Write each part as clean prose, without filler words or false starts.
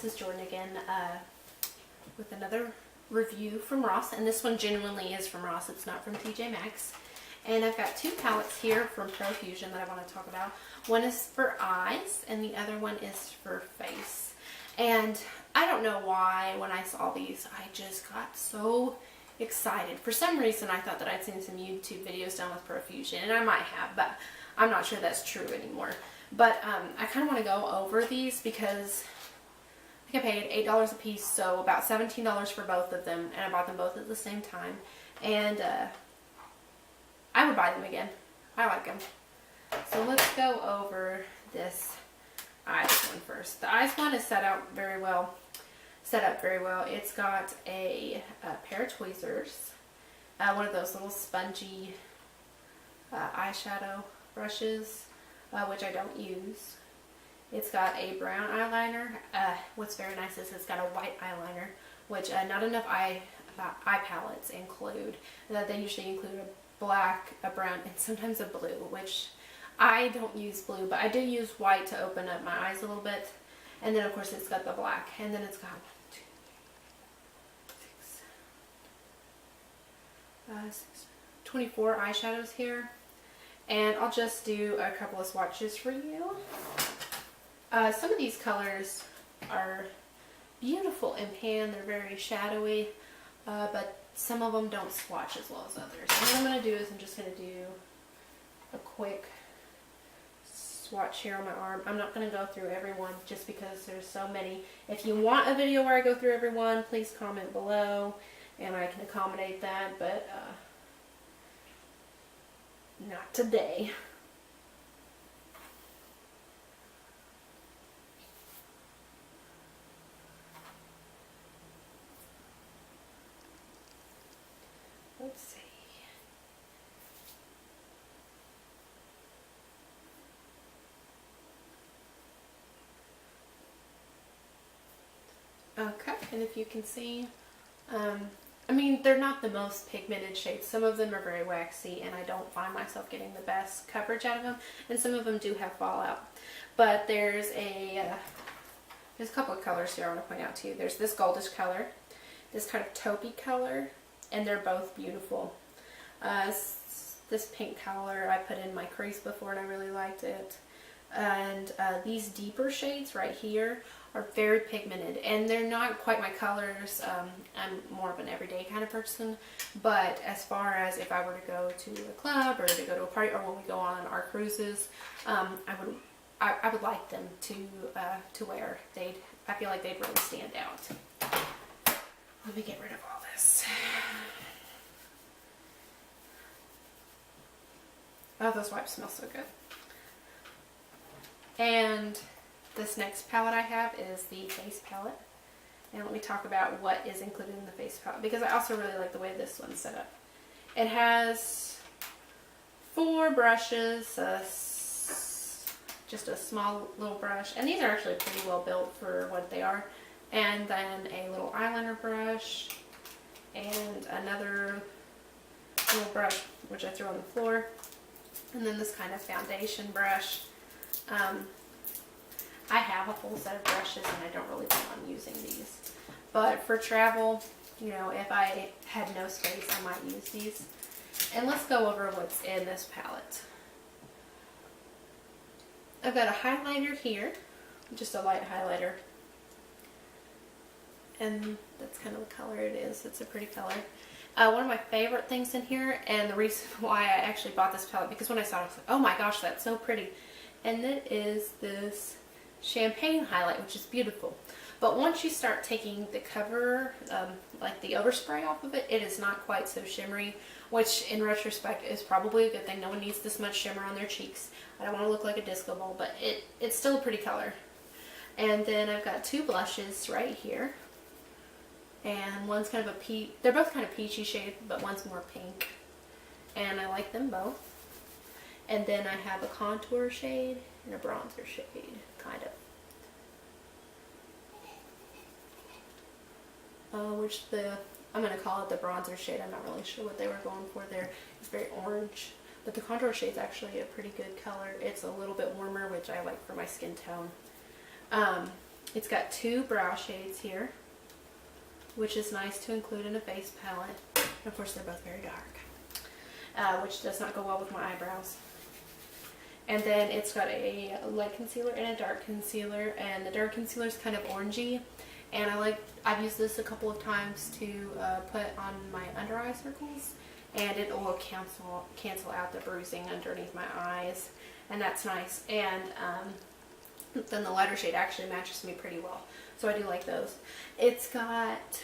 this is Jordan again with another review from Ross, and this one genuinely is from Ross. It's not from TJ Maxx. And I've got two palettes here from Profusion that I want to talk about. One is for eyes and the other one is for face. And I don't know why when I saw these I just got so excited. For some reason I thought that I'd seen some YouTube videos done with Profusion, and I might have, but I'm not sure that's true anymore. But I kind of want to go over these because I think I paid $8 a piece, so about $17 for both of them, and I bought them both at the same time. And I would buy them again. I like them. So let's go over this eyes one first. The eyes one is set up very well. It's got a pair of tweezers, one of those little spongy eyeshadow brushes, which I don't use. It's got a brown eyeliner. What's very nice is it's got a white eyeliner, which not enough eye palettes include. They usually include a black, a brown, and sometimes a blue, which I don't use blue, but I do use white to open up my eyes a little bit. And then of course it's got the black, and then it's got 24 eyeshadows here. And I'll just do a couple of swatches for you. Some of these colors are beautiful in pan. They're very shadowy, but some of them don't swatch as well as others. So what I'm going to do is I'm just going to do a quick swatch here on my arm. I'm not going to go through every one just because there's so many. If you want a video where I go through every one, please comment below and I can accommodate that, but not today. Let's see. Okay, and if you can see, I mean, they're not the most pigmented shades. Some of them are very waxy, and I don't find myself getting the best coverage out of them. And some of them do have fallout. But there's a couple of colors here I want to point out to you. There's this goldish color, this kind of taupey color, and they're both beautiful. This pink color I put in my crease before, and I really liked it. And these deeper shades right here are very pigmented, and they're not quite my colors. I'm more of an everyday kind of person, but as far as if I were to go to a club or to go to a party, or when we go on our cruises, I would like them to wear. I feel like they'd really stand out. Let me get rid of all this. Oh, those wipes smell so good. And this next palette I have is the face palette. And let me talk about what is included in the face palette, because I also really like the way this one's set up. It has 4 brushes, just a small little brush, and these are actually pretty well built for what they are. And then a little eyeliner brush, and another little brush which I threw on the floor, and then this kind of foundation brush. I have a full set of brushes and I don't really plan on using these. But for travel, you know, if I had no space, I might use these. And let's go over what's in this palette. I've got a highlighter here, just a light highlighter. And that's kind of the color it is. It's a pretty color. One of my favorite things in here, and the reason why I actually bought this palette, because when I saw it, I was like, oh my gosh, that's so pretty. And it is this champagne highlight, which is beautiful. But once you start taking the cover, like the overspray off of it, it is not quite so shimmery, which in retrospect is probably a good thing. No one needs this much shimmer on their cheeks. I don't want to look like a disco ball, but it's still a pretty color. And then I've got 2 blushes right here. And one's kind of a they're both kind of peachy shade, but one's more pink. And I like them both. And then I have a contour shade and a bronzer shade, kind of. I'm going to call it the bronzer shade. I'm not really sure what they were going for there. It's very orange. But the contour shade's actually a pretty good color. It's a little bit warmer, which I like for my skin tone. It's got 2 brow shades here, which is nice to include in a face palette. And of course, they're both very dark, which does not go well with my eyebrows. And then it's got a light concealer and a dark concealer, and the dark concealer is kind of orangey. And I've used this a couple of times to put on my under eye circles, and it will cancel out the bruising underneath my eyes, and that's nice. And then the lighter shade actually matches me pretty well, so I do like those. It's got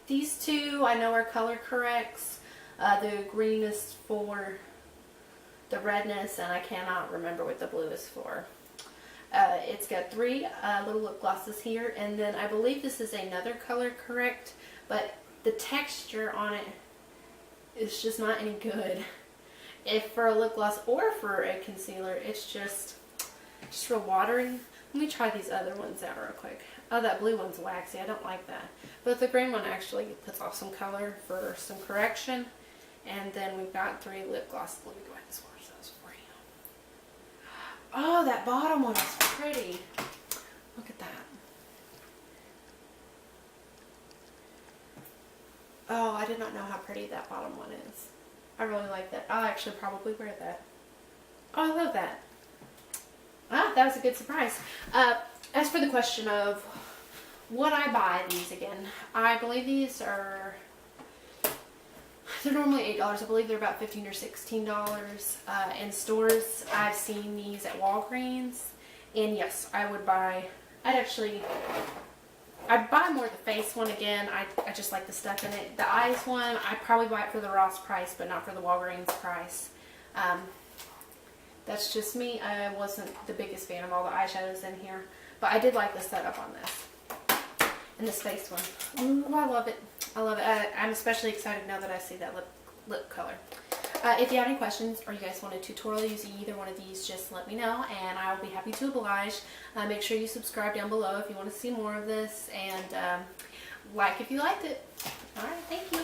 these 2 I know are color corrects. The green is for the redness, and I cannot remember what the blue is for. It's got 3 little lip glosses here, and then I believe this is another color correct, but the texture on it is just not any good. If for a lip gloss or for a concealer, it's just real watery. Let me try these other ones out real quick. Oh, that blue one's waxy. I don't like that. But the green one actually puts off some color for some correction. And then we've got 3 lip glosses. Let me go ahead and swatch those for you. Oh, that bottom one is pretty. Look at that. Oh, I did not know how pretty that bottom one is. I really like that. I'll actually probably wear that. Oh, I love that. Ah, that was a good surprise. As for the question of would I buy these again, I believe these are, they're normally $8. I believe they're about $15 or $16 in stores. I've seen these at Walgreens, and yes, I would buy. I'd buy more the face one again. I just like the stuff in it. The eyes one, I'd probably buy it for the Ross price, but not for the Walgreens price. That's just me. I wasn't the biggest fan of all the eyeshadows in here, but I did like the setup on this. And this face one. Ooh, I love it. I love it. I'm especially excited now that I see that lip color. If you have any questions or you guys want a tutorial using either one of these, just let me know and I will be happy to oblige. Make sure you subscribe down below if you want to see more of this, and like if you liked it. Alright, thank you.